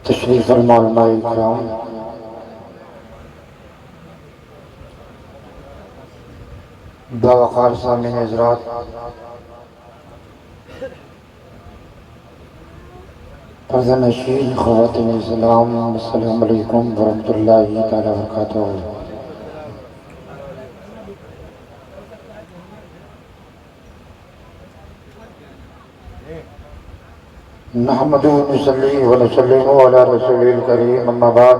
تشریف فرما علماء کرام، باوقار سامعین حضرات، پردہ نشین خواتین اسلام، السلام علیکم ورحمۃ اللہ تعالی وبرکاتہ۔ نحمد و نصلی و نسلم علی رسول الکریم، اما بعد۔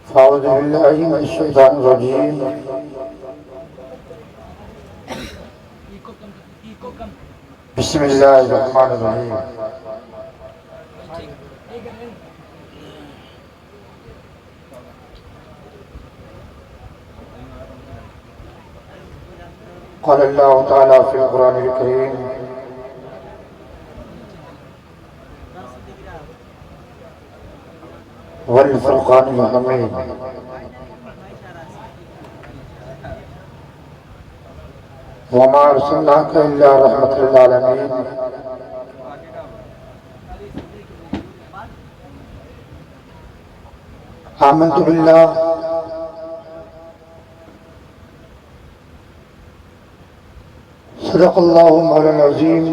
فاعوذ باللہ من الشیطان الرجیم، بسم اللہ الرحمن الرحیم۔ قال اللہ تعالیٰ فی القرآن الکریم، والفرقان الحمید، وما ارسلناک الا رحمۃ للعالمین، آمنت باللہ صدق اللہ مولانا العظیم،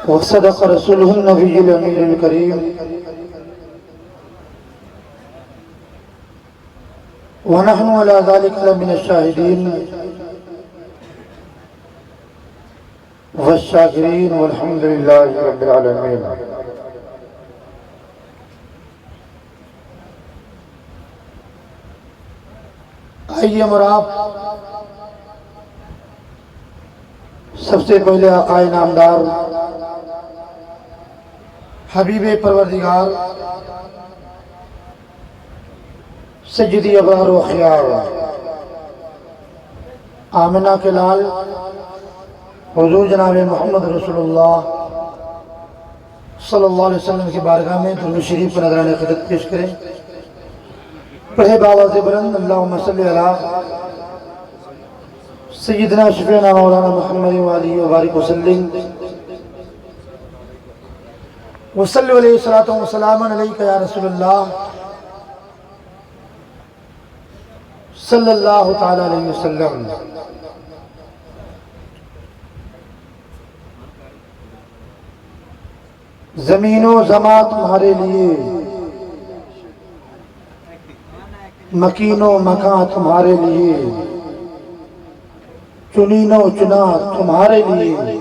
وصدق رسولہ النبی الامین الکریم، ونحن علی ذلک لمن الشاہدین والشاکرین والحمد للہ رب العالمین۔ آئیے مراب، سب سے پہلے آقا نامدار حبیب پروردگار سیدی ابرار و خیار آمنہ کے لال حضور جناب محمد رسول اللہ صلی اللہ علیہ وسلم کی بارگاہ میں درود شریف پر نذرانِ عقیدت پیش کریں۔ پڑھے بآواز بلند، اللہم صلی علی سیدنا شفیعنا مولانا محمد وآلہ وبارک وسلم، وصلی علیہ الصلاۃ والسلام علیک یا رسول اللہ صلی اللہ تعالی علیہ وسلم۔ زمین و زماں تمہارے لیے، مکین و مکان تمہارے لیے، چنین و چنا تمہارے لیے،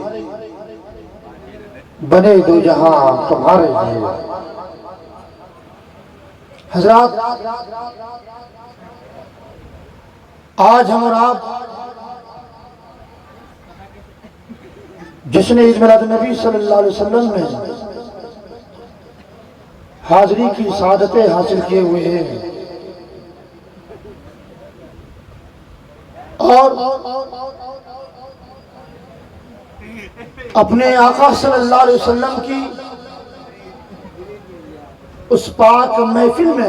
بنے دو جہاں تمہارے لیے۔ حضرات، آج ہم اور آپ جشن عید میلاد النبی صلی اللہ علیہ وسلم میں حاضری کی سعادتیں حاصل کیے ہوئے ہیں، اور اپنے آقا صلی اللہ علیہ وسلم کی اس پاک محفل میں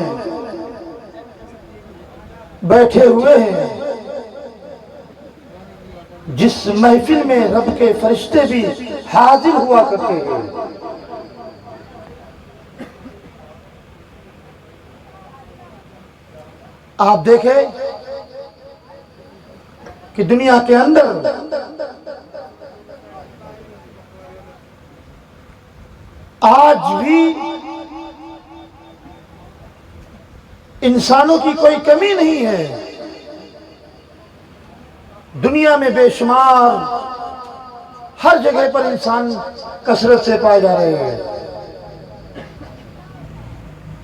بیٹھے ہوئے ہیں جس محفل میں رب کے فرشتے بھی حاضر ہوا کرتے ہیں۔ آپ دیکھیں کہ دنیا کے اندر آج بھی انسانوں کی کوئی کمی نہیں ہے۔ دنیا میں بے شمار ہر جگہ پر انسان کثرت سے پائے جا رہے ہیں،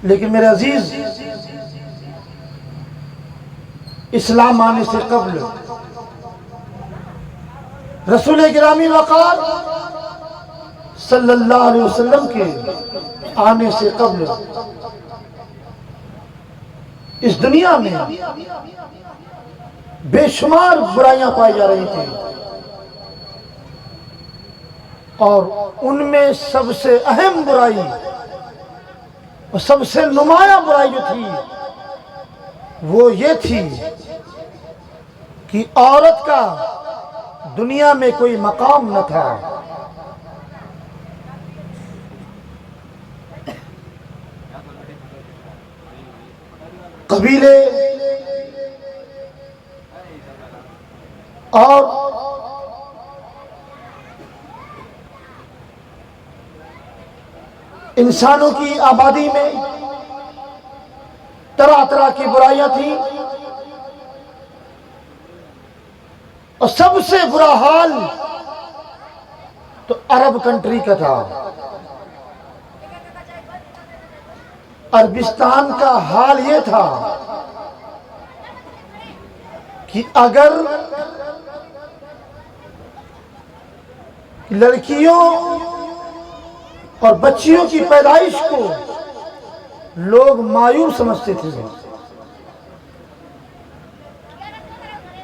لیکن میرے عزیز، اسلام آنے سے قبل، رسول گرامی وقار صلی اللہ علیہ وسلم کے آنے سے قبل اس دنیا میں بے شمار برائیاں پائی جا رہی تھیں، اور ان میں سب سے اہم برائی اور سب سے نمایاں برائی جو تھی وہ یہ تھی کہ عورت کا دنیا میں کوئی مقام نہ تھا. قبیلے اور انسانوں کی آبادی میں طرح طرح کی برائیاں تھیں، اور سب سے برا حال تو عرب کنٹری کا تھا. عربستان کا حال یہ تھا کہ اگر لڑکیوں اور بچیوں کی پیدائش کو لوگ مایوس سمجھتے تھے،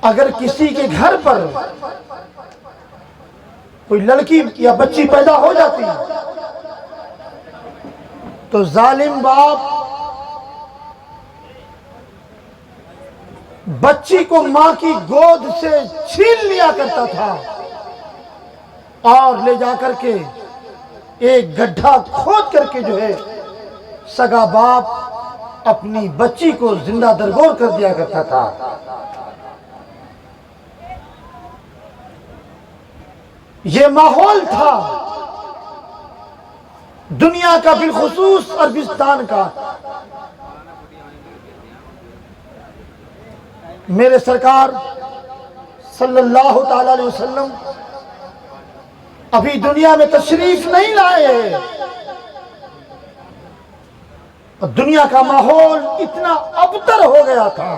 اگر کسی کے گھر پر کوئی لڑکی یا بچی پیدا ہو جاتی تو ظالم باپ بچی کو ماں کی گود سے چھین لیا کرتا تھا اور لے جا کر کے ایک گڈھا کھود کر کے جو ہے سگا باپ اپنی بچی کو زندہ درگور کر دیا کرتا تھا. یہ ماحول تھا دنیا کا، بالخصوص عربستان کا. میرے سرکار صلی اللہ تعالی علیہ وسلم ابھی دنیا میں تشریف نہیں لائے ہیں، اور دنیا کا ماحول اتنا ابتر ہو گیا تھا،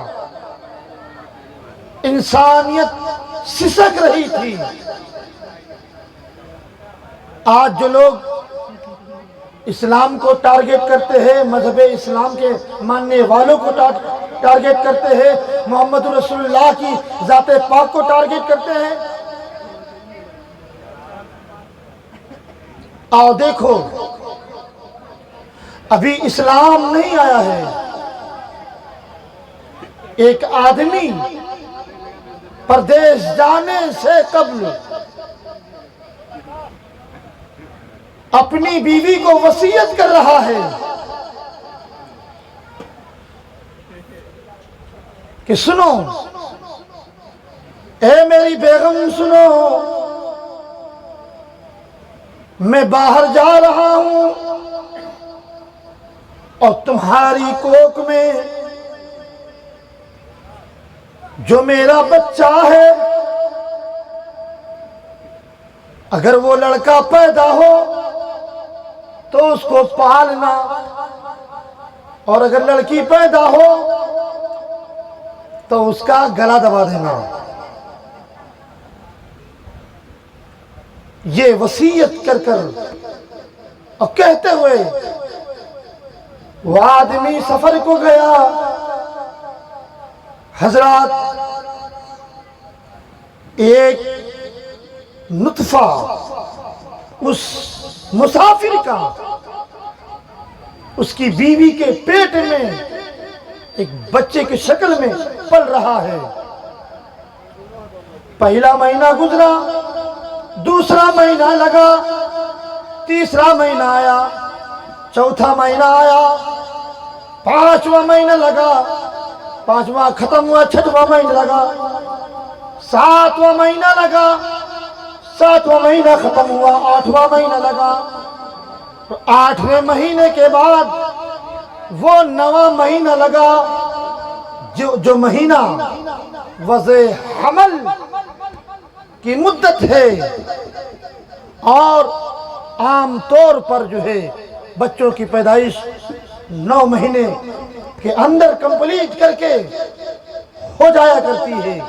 انسانیت سسک رہی تھی. آج جو لوگ اسلام کو ٹارگٹ کرتے ہیں، مذہب اسلام کے ماننے والوں کو ٹارگٹ کرتے ہیں، محمد رسول اللہ کی ذات پاک کو ٹارگٹ کرتے ہیں، آؤ دیکھو ابھی اسلام نہیں آیا ہے. ایک آدمی پردیس جانے سے قبل اپنی بیوی کو وصیت کر رہا ہے کہ سنو اے میری بیگم، سنو میں باہر جا رہا ہوں اور تمہاری کوکھ میں جو میرا بچہ ہے اگر وہ لڑکا پیدا ہو تو اس کو پالنا، اور اگر لڑکی پیدا ہو تو اس کا گلا دبا دینا. یہ وصیت کر کر اور کہتے ہوئے وہ آدمی سفر کو گیا. حضرات ایک نطفہ اس مسافر کا اس کی بیوی کے پیٹ میں ایک بچے کی شکل میں پل رہا ہے. پہلا مہینہ گزرا، دوسرا مہینہ لگا، تیسرا مہینہ آیا، چوتھا مہینہ آیا، پانچواں مہینہ لگا، پانچواں ختم ہوا، چھٹواں مہینہ لگا، ساتواں مہینہ لگا، ساتواں مہینہ ختم ہوا، آٹھواں مہینہ لگا. آٹھویں مہینے کے بعد وہ نواں مہینہ لگا، جو مہینہ وضع حمل کی مدت ہے، اور عام طور پر جو ہے بچوں کی پیدائش 9 مہینے کے اندر کمپلیٹ کر کے ہو جایا کرتی ہے.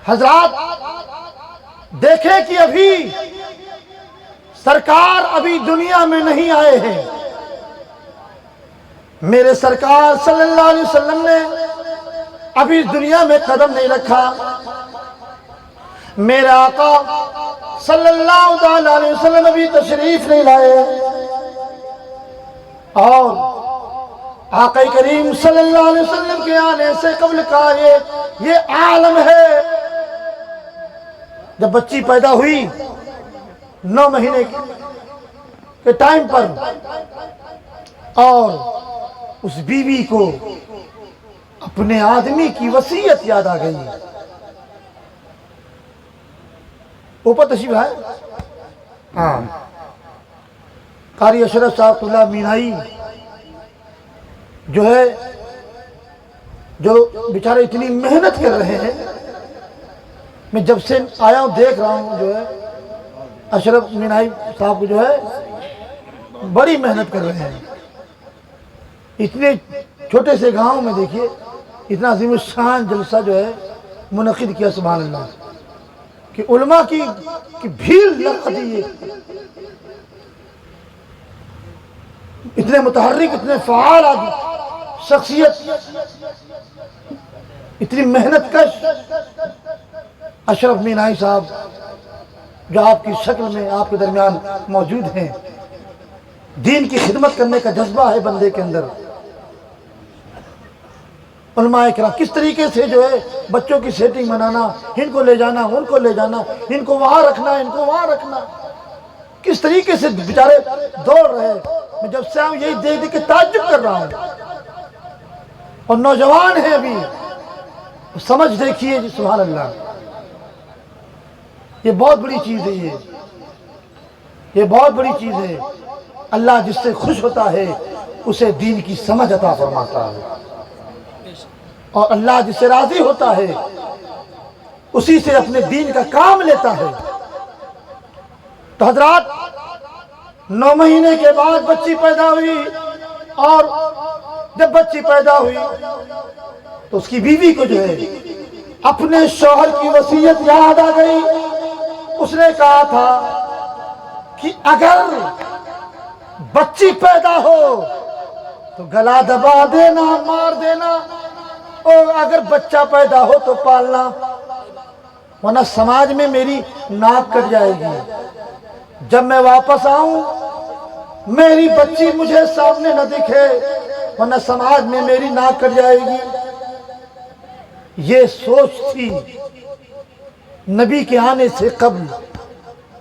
حضرات دیکھیں کہ ابھی سرکار ابھی دنیا میں نہیں آئے ہیں. میرے سرکار صلی اللہ علیہ وسلم نے ابھی دنیا میں قدم نہیں رکھا. میرے آقا صلی اللہ علیہ وسلم ابھی تشریف نہیں لائے، اور آقا کریم صلی اللہ علیہ وسلم کے آنے سے قبل کا یہ عالم ہے۔ جب بچی پیدا ہوئی 9 مہینے کے ٹائم پر، اور اس بیوی کو اپنے آدمی کی وصیت یاد آ گئی۔ اوپر تشریف ہے ہاں قاری اشرف صاحب اللہ مینائی جو ہے، جو بیچارے اتنی محنت کر رہے ہیں۔ میں جب سے آیا ہوں دیکھ رہا ہوں جو ہے اشرف مینائی صاحب کو جو ہے بڑی محنت کر رہے ہیں۔ اتنے چھوٹے سے گاؤں میں دیکھیے اتنا عظیم الشان جلسہ جو ہے منعقد کیا، سبحان اللہ، کہ علماء کی بھیڑ لگا دی، اتنے متحرک، اتنے فعال آدمی، شخصیت، اتنی محنت کش اشرف مینائی صاحب جو آپ کی شکل میں آپ کے درمیان موجود ہیں۔ دین کی خدمت کرنے کا جذبہ ہے بندے کے اندر۔ علماء کرام کس طریقے سے جو ہے بچوں کی سیٹنگ بنانا، ان کو لے جانا، ان کو لے جانا، ان کو وہاں رکھنا، ان کو وہاں رکھنا، کس طریقے سے بیچارے دوڑ رہے۔ میں جب سے آؤں یہی دیکھ دیکھ کے تعجب کر رہا ہوں، اور نوجوان ہیں ابھی، سمجھ دیکھیے جی، سبحان اللہ، یہ بہت بڑی چیز ہے، یہ بہت بڑی چیز ہے۔ اللہ جس سے خوش ہوتا ہے اسے دین کی سمجھ عطا فرماتا ہے، اور اللہ جس سے راضی ہوتا ہے اسی سے اپنے دین کا کام لیتا ہے۔ تو حضرات 9 مہینے کے بعد بچی پیدا ہوئی، اور جب بچی پیدا ہوئی تو اس کی بیوی کو جو ہے اپنے شوہر کی وصیت یاد آ گئی۔ اس نے کہا تھا کہ اگر بچی پیدا ہو تو گلا دبا دینا، مار دینا، اور اگر بچہ پیدا ہو تو پالنا، ورنہ سماج میں میری ناک کٹ جائے گی۔ جب میں واپس آؤں میری بچی مجھے سامنے نہ دکھے، ورنہ سماج میں میری ناک کٹ جائے گی۔ یہ سوچ تھی نبی کے آنے سے قبل،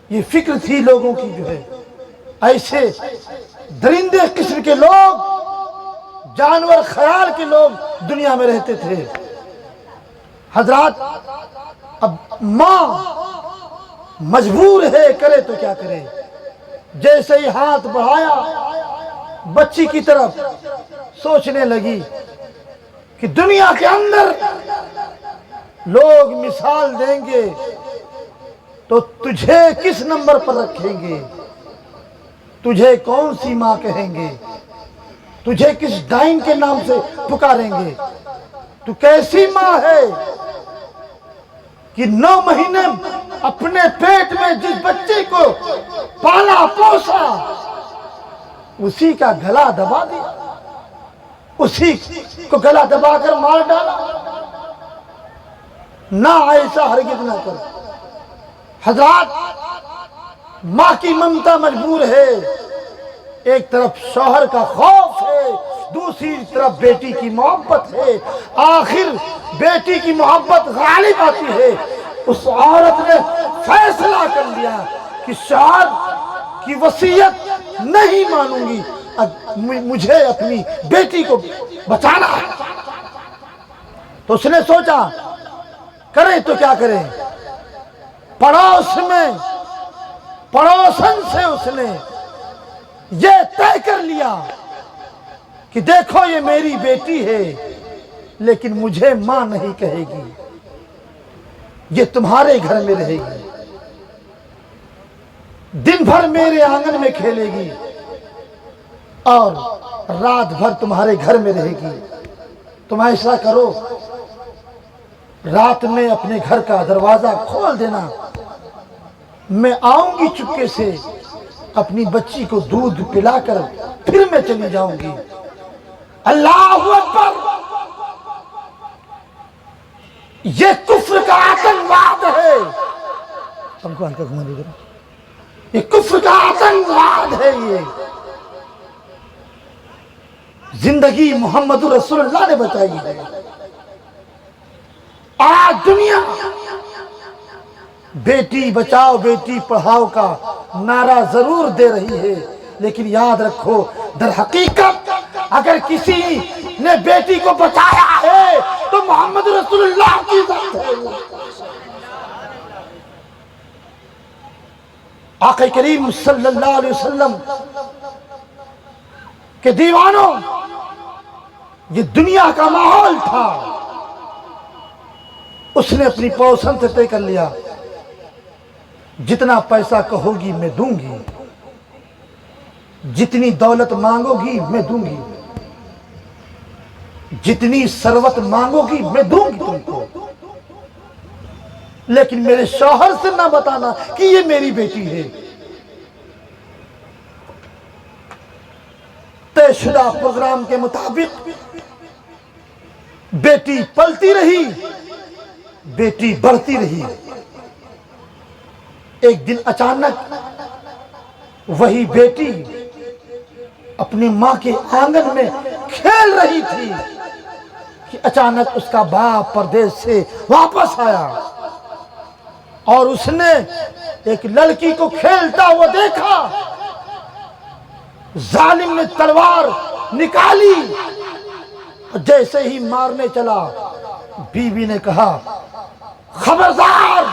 یہ فکر تھی لوگوں کی جو ہے۔ ایسے درندے قسم کے لوگ، جانور خیال کے لوگ دنیا میں رہتے تھے۔ حضرات اب ماں مجبور ہے، کرے تو کیا کرے۔ جیسے ہی ہاتھ بڑھایا بچی کی طرف، سوچنے لگی کہ دنیا کے اندر لوگ مثال دیں گے تو تجھے کس نمبر پر رکھیں گے، تجھے کون سی ماں کہیں گے، تجھے کس ڈائن کے نام سے پکاریں گے، تو کیسی ماں ہے کہ 9 مہینے اپنے پیٹ میں جس بچے کو پالا پوسا اسی کا گلا دبا دیا، اسی کو گلا دبا کر مار ڈالا۔ نہ ایسا ہرگز نہ کر۔ حضرات ماں کی ممتا مجبور ہے، ایک طرف شوہر کا خوف ہے، دوسری طرف بیٹی کی محبت ہے۔ آخر بیٹی کی محبت غالب آتی ہے۔ اس عورت نے فیصلہ کر لیا کہ شوہر کی وصیت نہیں مانوں گی، مجھے اپنی بیٹی کو بچانا ہے۔ تو اس نے سوچا کرے تو کیا کرے۔ پڑوس میں پڑوسن سے اس نے یہ طے کر لیا کہ دیکھو یہ میری بیٹی ہے لیکن مجھے ماں نہیں کہے گی، یہ تمہارے گھر میں رہے گی، دن بھر میرے آنگن میں کھیلے گی اور رات بھر تمہارے گھر میں رہے گی۔ تم ایسا کرو، رات میں اپنے گھر کا دروازہ کھول دینا، میں آؤں گی چپکے سے، اپنی بچی کو دودھ پلا کر پھر میں چلی جاؤں گی۔ اللہ اکبر! یہ کفر کا آتنکواد ہے۔ ہم کو ہلکا گھما دے ذرا۔ یہ کفر کا آتنکواد ہے۔ زندگی محمد رسول اللہ نے بچائی ہے۔ آج دنیا بیٹی بچاؤ بیٹی پڑھاؤ کا نعرہ ضرور دے رہی ہے، لیکن یاد رکھو در حقیقت اگر کسی نے بیٹی کو بچایا ہے تو محمد رسول اللہ کی ذات ہے۔ آقا کریم صلی اللہ علیہ وسلم کہ دیوانوں، یہ دنیا کا ماحول تھا، اس نے اپنی پوسن سے طے کر لیا جتنا پیسہ کہو گی میں دوں گی، جتنی دولت مانگو گی میں دوں گی، جتنی ثروت مانگو گی میں دوں گی تم کو، لیکن میرے شوہر سے نہ بتانا کہ یہ میری بیٹی ہے۔ طے شدہ پروگرام کے مطابق بیٹی پلتی رہی، بیٹی بڑھتی رہی۔ ایک دن اچانک وہی بیٹی اپنی ماں کے آنگن میں کھیل رہی تھی کہ اچانک اس کا باپ پردیس سے واپس آیا اور اس نے ایک لڑکی کو کھیلتا ہوا دیکھا۔ ظالم نے تلوار نکالی، جیسے ہی مارنے چلا، بیوی نے کہا خبردار،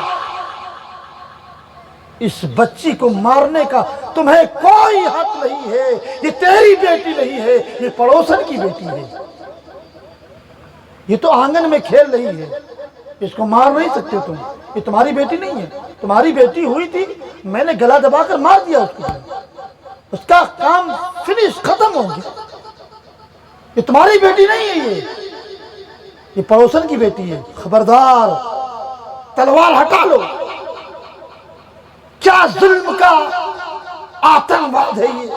اس بچی کو مارنے کا تمہیں کوئی حق نہیں ہے، یہ تیری بیٹی نہیں ہے، یہ پڑوسن کی بیٹی ہے، یہ تو آنگن میں کھیل رہی ہے، اس کو مار نہیں سکتے تم، یہ تمہاری بیٹی نہیں ہے، تمہاری بیٹی ہوئی تھی میں نے گلا دبا کر مار دیا اس کو، اس کا کام فنش ختم ہو گیا، یہ تمہاری بیٹی نہیں ہے، یہ پڑوسن کی بیٹی ہے، خبردار تلوار ہٹا لو۔ کیا ظلم کا آتنکواد ہے یہ،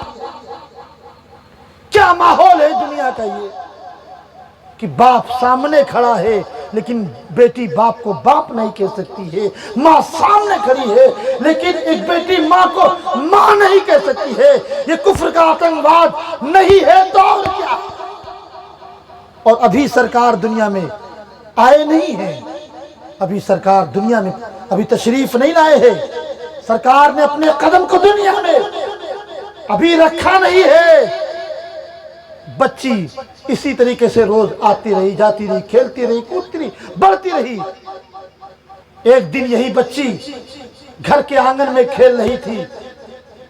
کیا ماحول ہے دنیا کا یہ کہ باپ سامنے کھڑا ہے لیکن بیٹی باپ کو باپ نہیں کہہ سکتی ہے، ماں سامنے کھڑی ہے لیکن ایک بیٹی ماں کو ماں نہیں کہہ سکتی ہے۔ یہ کفر کا آتنکواد نہیں ہے تو اور کیا؟ اور ابھی سرکار دنیا میں آئے نہیں ہیں، ابھی سرکار دنیا میں ابھی تشریف نہیں لائے ہیں، سرکار نے اپنے قدم کو دنیا میں ابھی رکھا نہیں ہے۔ بچی اسی طریقے سے روز آتی رہی، جاتی رہی، کھیلتی رہی، کودتی رہی، بڑھتی رہی۔ ایک دن یہی بچی گھر کے آنگن میں کھیل رہی تھی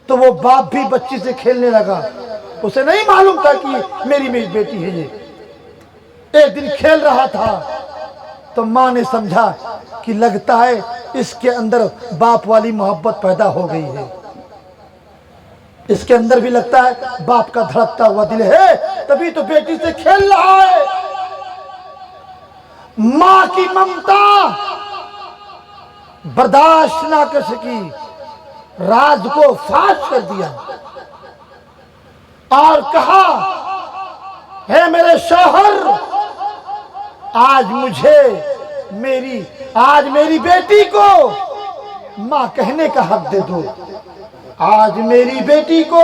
تو وہ باپ بھی بچی سے کھیلنے لگا، اسے نہیں معلوم تھا کہ میری بیٹی ہے۔ یہ ایک دن کھیل رہا تھا تو ماں نے سمجھا کہ لگتا ہے اس کے اندر باپ والی محبت پیدا ہو گئی ہے، اس کے اندر بھی لگتا ہے باپ کا دھڑکتا ہوا دل ہے، تبھی تو بیٹی سے کھیل رہا ہے۔ ماں کی ممتا برداشت نہ کر سکی، راز کو فاش کر دیا اور کہا ہے میرے شوہر، آج میری بیٹی کو ماں کہنے کا حق دے دو، آج میری بیٹی کو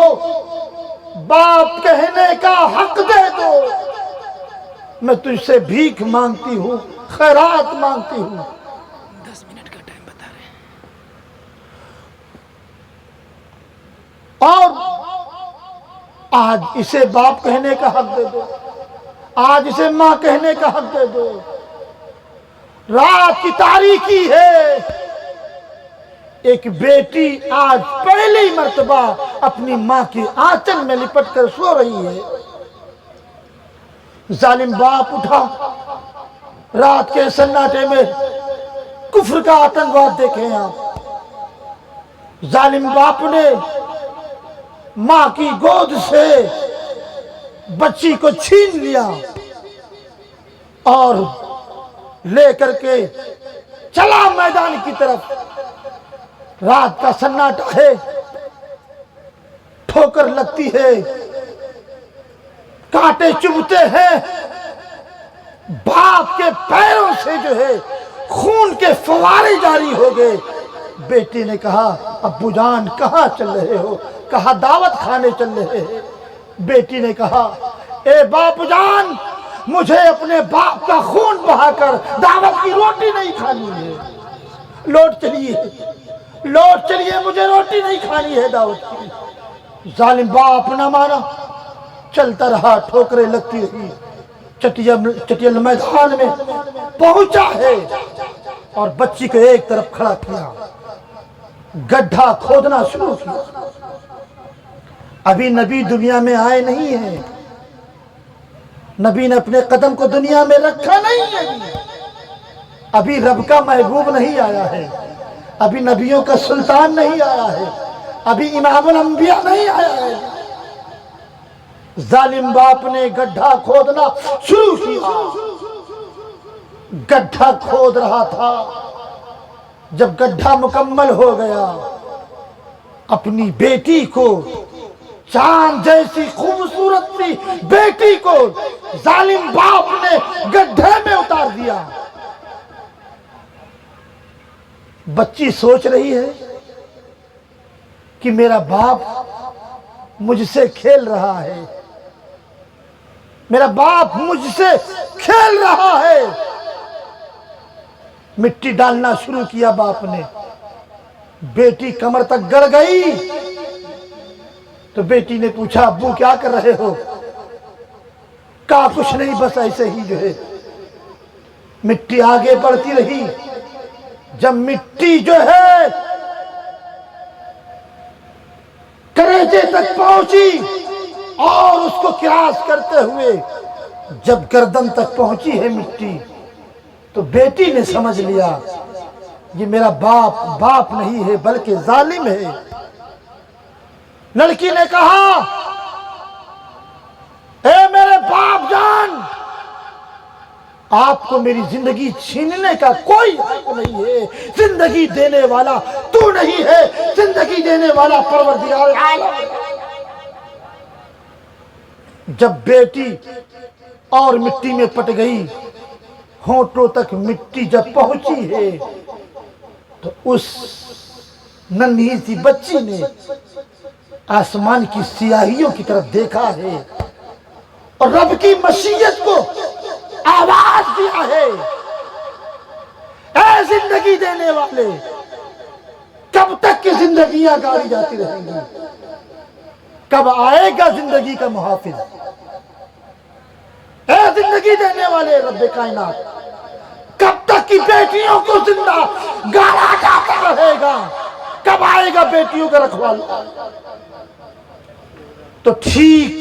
باپ کہنے کا حق دے دو، میں تجھ سے بھیک مانگتی ہوں، خیرات مانگتی ہوں۔ 10 منٹ کا ٹائم بتا رہے ہیں۔ اور آج اسے باپ کہنے کا حق دے دو، آج اسے ماں کہنے کا حق دے دو۔ رات کی تاریکی ہے، ایک بیٹی آج پہلی مرتبہ اپنی ماں کی آنچل میں لپٹ کر سو رہی ہے۔ ظالم باپ اٹھا، رات کے سناٹے میں کفر کا آتنکواد دیکھیں آپ۔ ظالم باپ نے ماں کی گود سے بچی کو چھین لیا اور لے کر کے چلا میدان کی طرف۔ رات کا سناٹا ہے، ٹھوکر لگتی ہے، کانٹے چبھتے ہیں، باپ کے پیروں سے جو ہے خون کے فوارے جاری ہو گئے۔ بیٹی نے کہا ابو جان کہاں چل رہے ہو؟ کہا دعوت کھانے چل رہے ہیں۔ بیٹی نے کہا اے باپ جان، مجھے اپنے باپ کا خون بہا کر دعوت کی روٹی نہیں کھانی ہے، لوٹ چلیے مجھے روٹی نہیں کھانی ہے دعوت کی۔ ظالم باپ نہ مانا، چلتا رہا، ٹھوکریں لگتی رہی، چٹیل میدان میں پہنچا ہے اور بچی کو ایک طرف کھڑا کیا، گڈھا کھودنا شروع کیا۔ ابھی نبی دنیا میں آئے نہیں ہیں، نبی نے اپنے قدم کو دنیا میں رکھا نہیں ہے، ابھی رب کا محبوب نہیں آیا ہے، ابھی نبیوں کا سلطان نہیں آیا ہے، ابھی امام الانبیاء نہیں آیا ہے۔ ظالم باپ نے گڈھا کھودنا شروع کیا، گڈھا کھود رہا تھا، جب گڈھا مکمل ہو گیا، اپنی بیٹی کو، چاند جیسی خوبصورت سی بیٹی کو ظالم باپ نے گڈھے میں اتار دیا۔ بچی سوچ رہی ہے کہ میرا باپ مجھ سے کھیل رہا ہے، میرا باپ مجھ سے کھیل رہا ہے۔ مٹی ڈالنا شروع کیا باپ نے، بیٹی کمر تک گڑ گئی تو بیٹی نے پوچھا ابو کیا کر رہے ہو؟ کہا کچھ نہیں، بس ایسے ہی جو ہے۔ مٹی آگے بڑھتی رہی، جب مٹی جو ہے کریجے تک پہنچی اور اس کو کراس کرتے ہوئے جب گردن تک پہنچی ہے مٹی، تو بیٹی نے سمجھ لیا یہ میرا باپ نہیں ہے بلکہ ظالم ہے۔ لڑکی نے کہا اے میرے باپ جان، آپ کو میری زندگی چھیننے کا کوئی حق نہیں ہے، زندگی دینے والا تو نہیں ہے، زندگی دینے والا پروردگار عالم۔ جب بیٹی اور مٹی میں پٹ گئی، ہونٹوں تک مٹی جب پہنچی ہے تو اس ننھی سی بچی نے آسمان کی سیاہیوں کی طرف دیکھا ہے اور رب کی مشیت کو آواز دیا ہے، اے زندگی دینے والے، کب تک کی زندگیاں گاڑی جاتی رہیں گی؟ کب آئے گا زندگی کا محافظ؟ اے زندگی دینے والے رب کائنات، کب تک کی بیٹیوں کو زندہ گاڑا جاتا رہے گا؟ کب آئے گا بیٹیوں کا رکھوالا؟ تو ٹھیک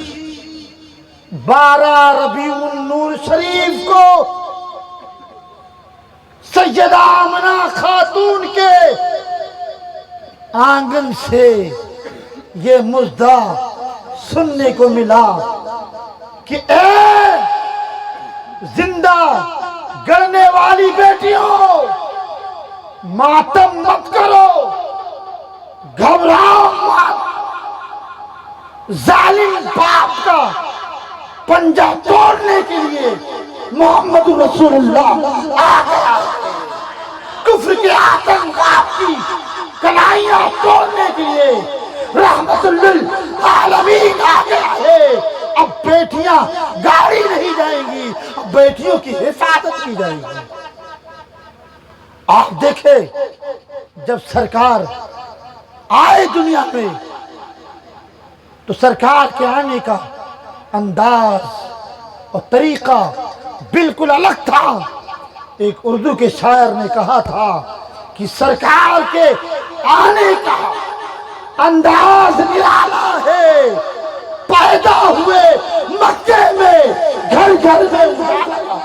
12 ربیع النور شریف کو سیدہ آمنہ خاتون کے آنگن سے یہ مژدہ سننے کو ملا کہ اے زندہ گڑنے والی بیٹیوں، ماتم مت کرو، گھبراؤ مت، ظالم باپ کا پنجہ توڑنے کے لیے محمد رسول اللہ آ گیا، کفر کے آتنکات کی کلائیاں توڑنے کے لیے رحمت للعالمین آ گیا ہے۔ اب بیٹیاں گاڑی نہیں جائیں گی، اب بیٹیوں کی حفاظت کی جائے گی۔ آپ دیکھیں جب سرکار آئے دنیا میں تو سرکار کے آنے کا انداز اور طریقہ بالکل الگ تھا۔ ایک اردو کے شاعر نے کہا تھا کہ سرکار کے آنے کا انداز نرالا ہے، پیدا ہوئے مکے میں گھر گھر میں اجالا،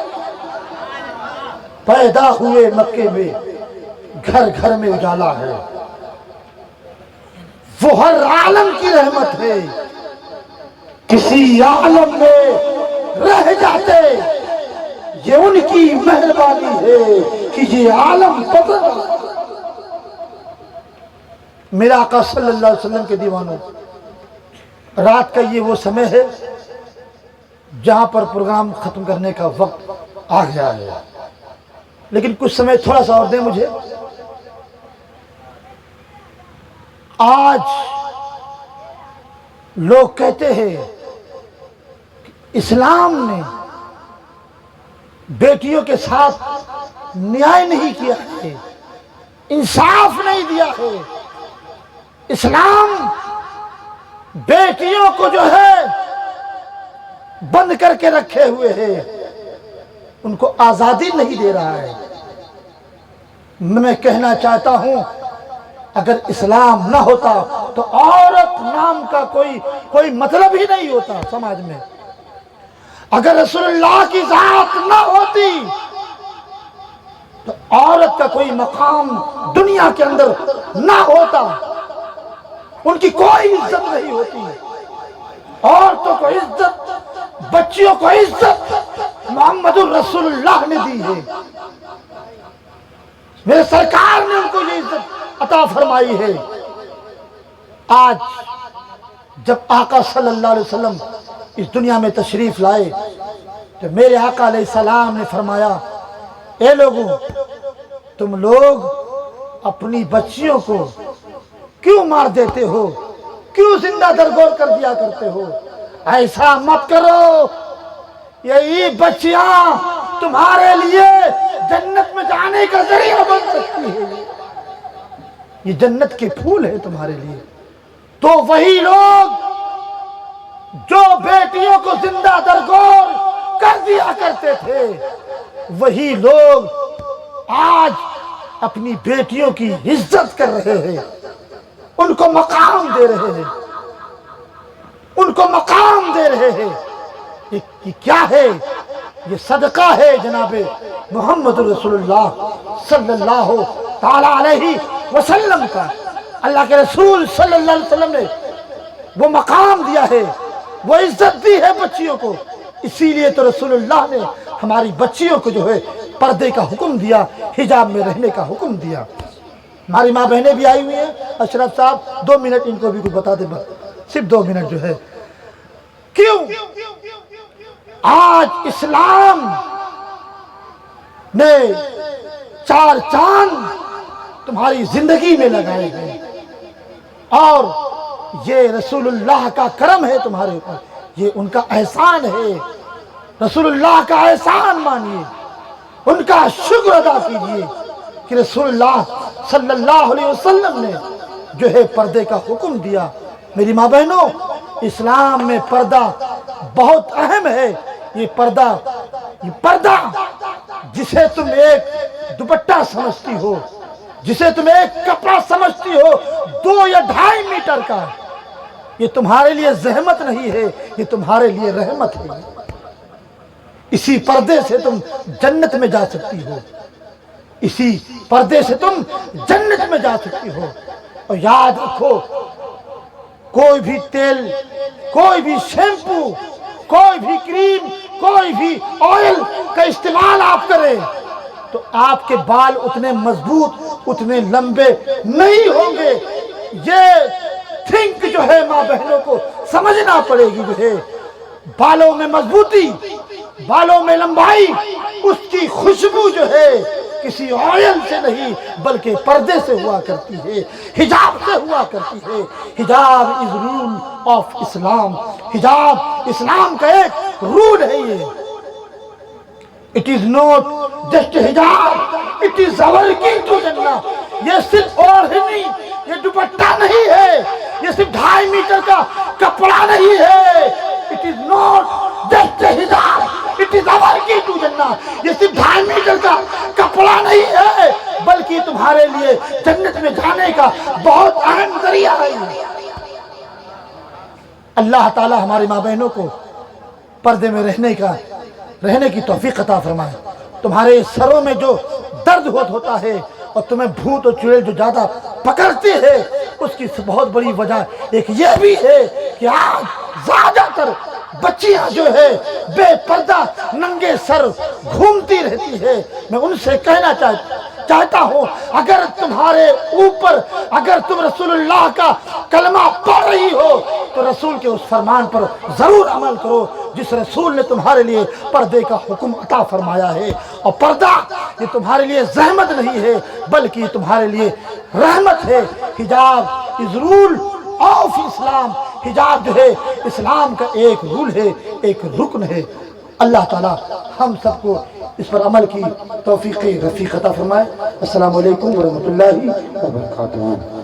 پیدا ہوئے مکے میں گھر گھر میں اجالا ہے۔ وہ ہر عالم کی رحمت ہے، کسی عالم میں رہ جاتے یہ ان کی مہربانی ہے کہ یہ عالم بدل۔ میرا آقا صلی اللہ علیہ وسلم کے دیوانوں، رات کا یہ وہ سمے ہے جہاں پر پروگرام ختم کرنے کا وقت آ گیا ہے، لیکن کچھ سمے تھوڑا سا اور دیں مجھے۔ آج لوگ کہتے ہیں اسلام نے بیٹیوں کے ساتھ نیائے نہیں کیا ہے، انصاف نہیں دیا ہے۔ اسلام بیٹیوں کو جو ہے بند کر کے رکھے ہوئے ہے، ان کو آزادی نہیں دے رہا ہے۔ میں کہنا چاہتا ہوں اگر اسلام نہ ہوتا تو عورت نام کا کوئی مطلب ہی نہیں ہوتا سماج میں۔ اگر رسول اللہ کی ذات نہ ہوتی تو عورت کا کوئی مقام دنیا کے اندر نہ ہوتا، ان کی کوئی عزت نہیں ہوتی۔ عورتوں کو عزت، بچیوں کو عزت محمد الرسول اللہ نے دی ہے، میرے سرکار نے ان کو یہ عزت عطا فرمائی ہے۔ آج جب آقا صلی اللہ علیہ وسلم اس دنیا میں تشریف لائے تو میرے آقا علیہ السلام نے فرمایا، اے لوگوں، تم لوگ اپنی بچیوں کو کیوں مار دیتے ہو، کیوں زندہ درگور کر دیا کرتے ہو؟ ایسا مت کرو، یہی بچیاں تمہارے لیے جنت میں جانے کا ذریعہ بن سکتی ہے، یہ جنت کے پھول ہے تمہارے لیے۔ تو وہی لوگ جو بیٹیوں کو زندہ درگور کر دیا کرتے تھے، وہی لوگ آج اپنی بیٹیوں کی عزت کر رہے ہیں، ان کو مقام دے رہے ہیں، ان کو مقام دے رہے ہیں۔ یہ کیا ہے؟ یہ صدقہ ہے جناب محمد رسول اللہ صلی اللہ تعالیٰ علیہ وسلم کا۔ اللہ کے رسول صلی اللہ علیہ وسلم نے وہ مقام دیا ہے، وہ عزت دی ہے بچیوں کو۔ اسی لیے تو رسول اللہ نے ہماری بچیوں کو جو ہے پردے کا حکم دیا، حجاب میں رہنے کا حکم دیا۔ ہماری ماں بہنیں بھی آئی ہوئی ہیں، اشرف صاحب 2 منٹ ان کو بھی کچھ بتا دیں، صرف 2 منٹ جو ہے۔ کیوں آج اسلام نے 4 چاند تمہاری زندگی میں لگائے گئے، اور یہ رسول اللہ کا کرم ہے تمہارے اوپر، یہ ان کا احسان ہے۔ رسول اللہ کا احسان مانیے، ان کا شکر ادا کیجئے کہ رسول اللہ صلی اللہ علیہ وسلم نے جو ہے پردے کا حکم دیا۔ میری ماں بہنوں، اسلام میں پردہ بہت اہم ہے۔ یہ پردہ جسے تم ایک دوپٹہ سمجھتی ہو، جسے تم ایک کپڑا سمجھتی ہو 2 یا 2.5 میٹر کا، یہ تمہارے لیے زحمت نہیں ہے، یہ تمہارے لیے رحمت ہے۔ اسی پردے سے تم جنت میں جا سکتی ہو، اسی پردے سے تم جنت میں جا سکتی ہو۔ اور یاد رکھو، کوئی بھی تیل، کوئی بھی شیمپو، کوئی بھی کریم، کوئی بھی آئل کا استعمال آپ کریں تو آپ کے بال اتنے مضبوط، اتنے لمبے نہیں ہوں گے۔ یہ تھنک جو ہے ماں بہنوں کو سمجھنا پڑے گی، جو ہے بالوں میں مضبوطی، بالوں میں لمبائی، اس کی خوشبو جو ہے کسی آئل سے نہیں بلکہ پردے سے ہوا کرتی ہے، حجاب سے ہوا کرتی ہے۔ حجاب از رول آف اسلام، حجاب اسلام کا ایک رول ہے۔ یہ اٹ از ناٹ جسٹ حجاب، it is our key to جنہ۔ یہ صرف اور ہی نہیں، یہ دوپٹہ نہیں ہے، یہ صرف 2.5 میٹر کا کپڑا نہیں ہے۔ اٹ از ناٹ جسٹ حجاب، it is our key to جنہ۔ یہ صرف 2.5 میٹر کا کپڑا نہیں ہے بلکہ تمہارے لیے جنت میں جانے کا بہت اہم ذریعہ ہے۔ اللہ تعالی ہماری ماں بہنوں کو پردے میں رہنے کی توفیق عطا فرمائے۔ تمہارے سروں میں جو درد ہوتا ہے اور تمہیں بھوت اور چڑیل جو زیادہ پکڑتے ہیں، اس کی بہت بڑی وجہ ایک یہ بھی ہے کہ آج زیادہ تر بچیاں جو ہے بے پردہ ننگے سر گھومتی رہتی ہے۔ میں ان سے کہنا چاہتا ہوں، اگر تمہارے اوپر، اگر تم رسول اللہ کا کلمہ پڑھ رہی ہو تو رسول کے اس فرمان پر ضرور عمل کرو جس رسول نے تمہارے لیے پردے کا حکم عطا فرمایا ہے۔ اور پردہ یہ تمہارے لیے زحمت نہیں ہے بلکہ تمہارے لیے رحمت ہے۔ حجاب از رول آف اسلام، حجاب جو ہے اسلام کا ایک رول ہے۔ ایک رکن ہے۔ اللہ تعالی ہم سب کو اس پر عمل کی توفیق رفیق عطا فرمائے۔ السلام علیکم ورحمۃ اللہ وبرکاتہ۔